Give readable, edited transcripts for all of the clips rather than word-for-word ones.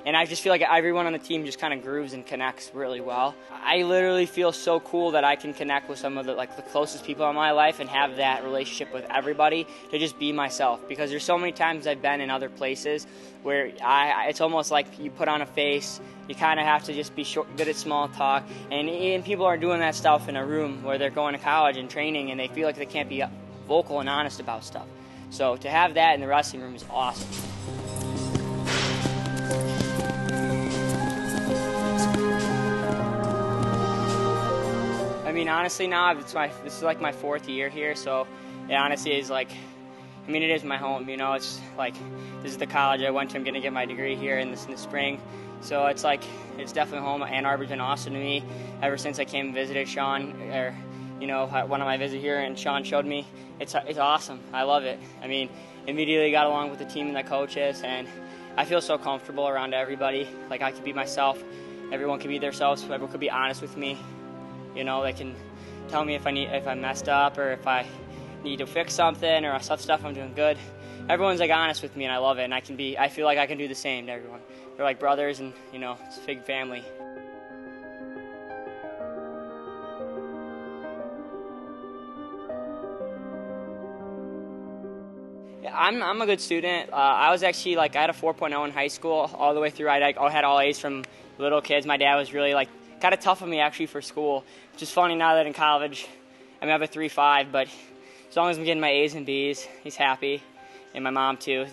and I just feel like everyone on the team just kind of grooves and connects really well. I literally feel so cool that I can connect with some of the closest people in my life and have that relationship with everybody to just be myself, because there's so many times I've been in other places where it's almost like you put on a face. You kind of have to just be good at small talk, and people are doing that stuff in a room where they're going to college and training, and they feel like they can't be vocal and honest about stuff. So to have that in the wrestling room is awesome. I mean, honestly, now this is like my 4th year here, so it honestly is like, I mean, it is my home. You know, it's like this is the college I went to. I'm gonna get my degree here in the spring, so it's like it's definitely home. Ann Arbor's been awesome to me ever since I came and visited Sean, or one of my visits here, and Sean showed me. It's awesome. I love it. I mean, immediately got along with the team and the coaches, and I feel so comfortable around everybody. Like I could be myself. Everyone can be themselves. Everyone could be honest with me. You know, they can tell me if I messed up or if I need to fix something or stuff I'm doing good. Everyone's like honest with me, and I love it. And I feel like I can do the same to everyone. They're like brothers, and it's a big family. I'm a good student. I was actually I had a 4.0 in high school all the way through. I had all A's from little kids. My dad was really kind of tough on me actually for school, which is funny now that in college. I mean, I have a 3.5, but as long as I'm getting my A's and B's, he's happy, and my mom too.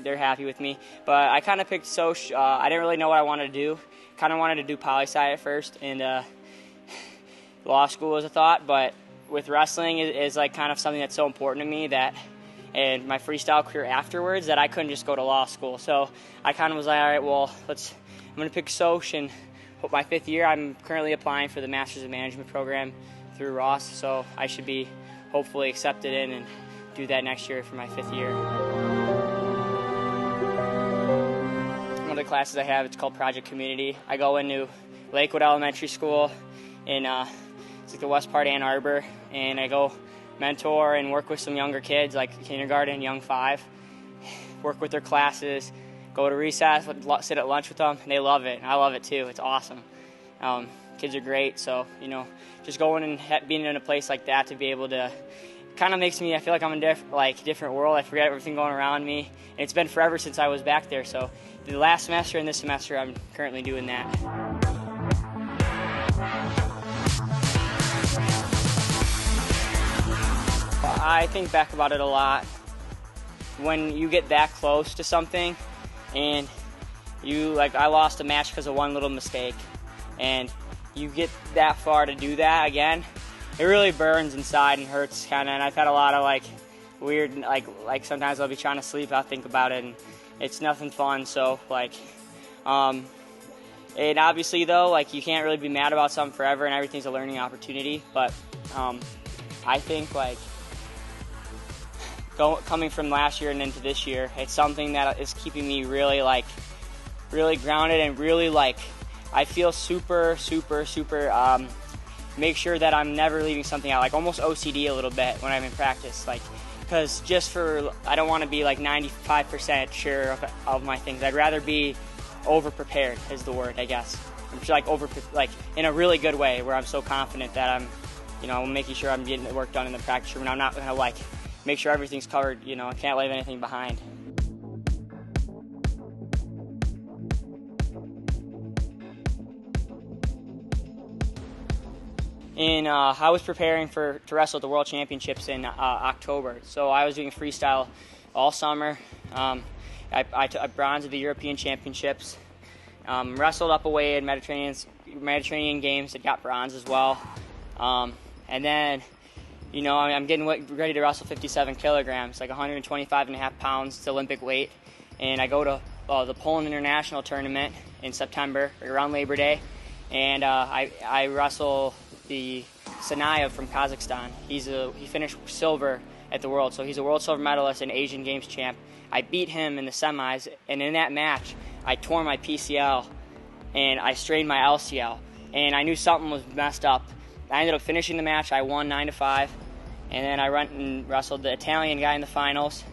They're happy with me. But I kind of picked Soc. I didn't really know what I wanted to do. Kind of wanted to do poli-sci at first, and law school was a thought. But with wrestling is kind of something that's so important to me and my freestyle career afterwards, that I couldn't just go to law school. So I kind of was like, all right, well, I'm going to pick Soc, and my 5th year, I'm currently applying for the Masters of Management program through Ross, so I should be hopefully accepted in and do that next year for my 5th year. One of the classes I have, it's called Project Community. I go into Lakewood Elementary School in it's the west part of Ann Arbor, and I go mentor and work with some younger kids, like kindergarten, young 5, work with their classes, go to recess, sit at lunch with them, and they love it. And I love it too. It's awesome. Kids are great, so just going and being in a place like that to be able to kind of makes me, I feel like I'm in a different world. I forget everything going around me, and it's been forever since I was back there. So the last semester and this semester, I'm currently doing that. I think back about it a lot. When you get that close to something, and I lost a match because of one little mistake, and you get that far to do that again, it really burns inside and hurts kind of. And I've had a lot of weird, sometimes I'll be trying to sleep, I'll think about it, and it's nothing fun. So and obviously though, you can't really be mad about something forever, and everything's a learning opportunity. But I think coming from last year and into this year, it's something that is keeping me really really grounded, and really I feel super make sure that I'm never leaving something out, almost OCD a little bit when I'm in practice, because I don't want to be 95% sure of my things. I'd rather be over prepared is the word, I guess. I'm just in a really good way, where I'm so confident that I'm making sure I'm getting the work done in the practice room, and I'm not going to make sure everything's covered. I can't leave anything behind. And I was preparing to wrestle at the World Championships in October. So I was doing freestyle all summer. I took bronze at the European Championships. Wrestled up away in Mediterranean Games and got bronze as well. And then, I'm getting ready to wrestle 57 kilograms, 125.5 pounds. It's Olympic weight. And I go to the Poland International Tournament in September, around Labor Day. And I wrestle the Sanayev from Kazakhstan. He finished silver at the World, so he's a World Silver medalist and Asian Games champ. I beat him in the semis, and in that match, I tore my PCL, and I strained my LCL, and I knew something was messed up. I ended up finishing the match. I won 9-5, and then I went and wrestled the Italian guy in the finals,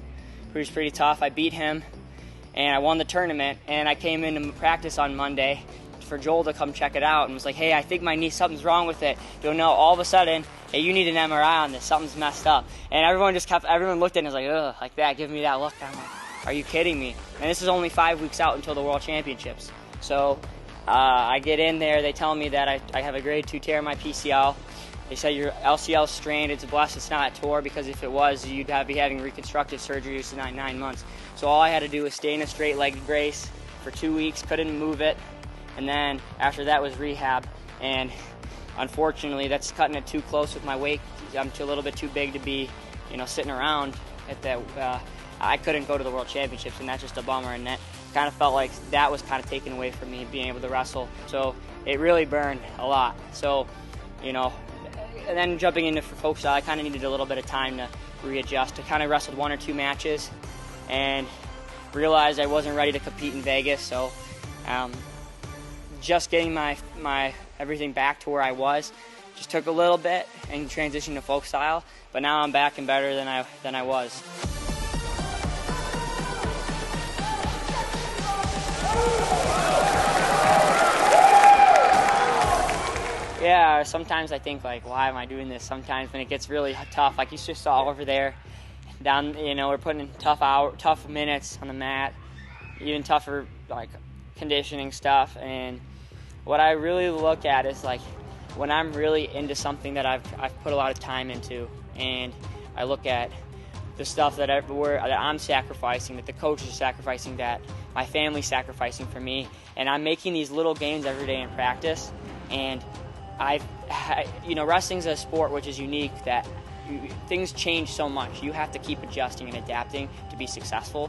who was pretty tough. I beat him, and I won the tournament. And I came into practice on Monday for Joel to come check it out, and was like, "Hey, I think my knee, something's wrong with it." Don't know. All of a sudden, "Hey, you need an MRI on this. Something's messed up." And everyone looked at it and was like, "Ugh," like that, giving me that look. I'm like, "Are you kidding me?" And this is only 5 weeks out until the World Championships. So I get in there. They tell me that I have a grade 2 tear in my PCL. They said your LCL is strained. It's blessed it's not a tore, because if it was, you'd be having reconstructive surgery for 9 months. So all I had to do was stay in a straight-legged brace for 2 weeks, couldn't move it. And then after that was rehab, and unfortunately that's cutting it too close with my weight. I'm a little bit too big to be, sitting around at that. I couldn't go to the World Championships, and that's just a bummer. And that kind of felt like that was kind of taken away from me being able to wrestle. So it really burned a lot. So, and then jumping into folk style, I kind of needed a little bit of time to readjust. I kind of wrestled 1 or 2 matches, and realized I wasn't ready to compete in Vegas. So. Just getting my everything back to where I was just took a little bit, and transitioned to folk style, but now I'm back and better than I was. Yeah, sometimes I think, like, why am I doing this? Sometimes when it gets really tough, like you just saw over there, down, we're putting in tough minutes on the mat, even tougher, like, conditioning stuff. And what I really look at is, like, when I'm really into something that I've put a lot of time into, and I look at the stuff that I'm sacrificing, that the coaches are sacrificing, that my family's sacrificing for me, and I'm making these little gains every day in practice. And wrestling's a sport which is unique, that things change so much. You have to keep adjusting and adapting to be successful,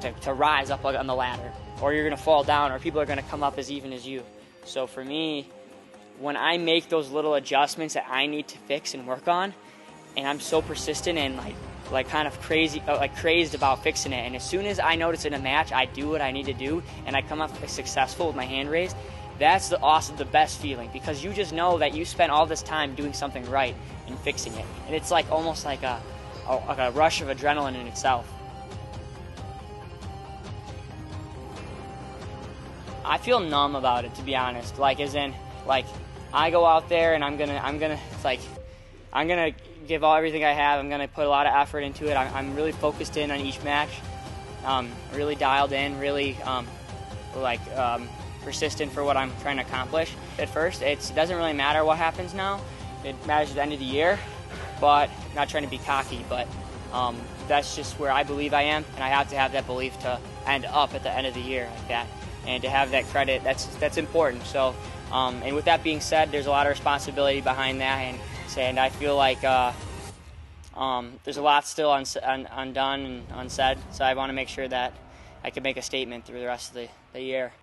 to rise up on the ladder, or you're going to fall down, or people are going to come up as even as you. So for me, when I make those little adjustments that I need to fix and work on, and I'm so persistent and like kind of crazed about fixing it, and as soon as I notice in a match I do what I need to do and I come up successful with my hand raised, that's the best feeling, because you just know that you spent all this time doing something right and fixing it, and it's like almost like a rush of adrenaline in itself. I feel numb about it, to be honest. Like, as in, like, I go out there and I'm gonna give everything I have. I'm gonna put a lot of effort into it. I'm really focused in on each match, really dialed in, really persistent for what I'm trying to accomplish. At first, it doesn't really matter what happens now. It matters at the end of the year, but I'm not trying to be cocky, but that's just where I believe I am, and I have to have that belief to end up at the end of the year like that. And to have that credit, that's important. So, and with that being said, there's a lot of responsibility behind that, and I feel like there's a lot still undone and unsaid. So I want to make sure that I can make a statement through the rest of the year.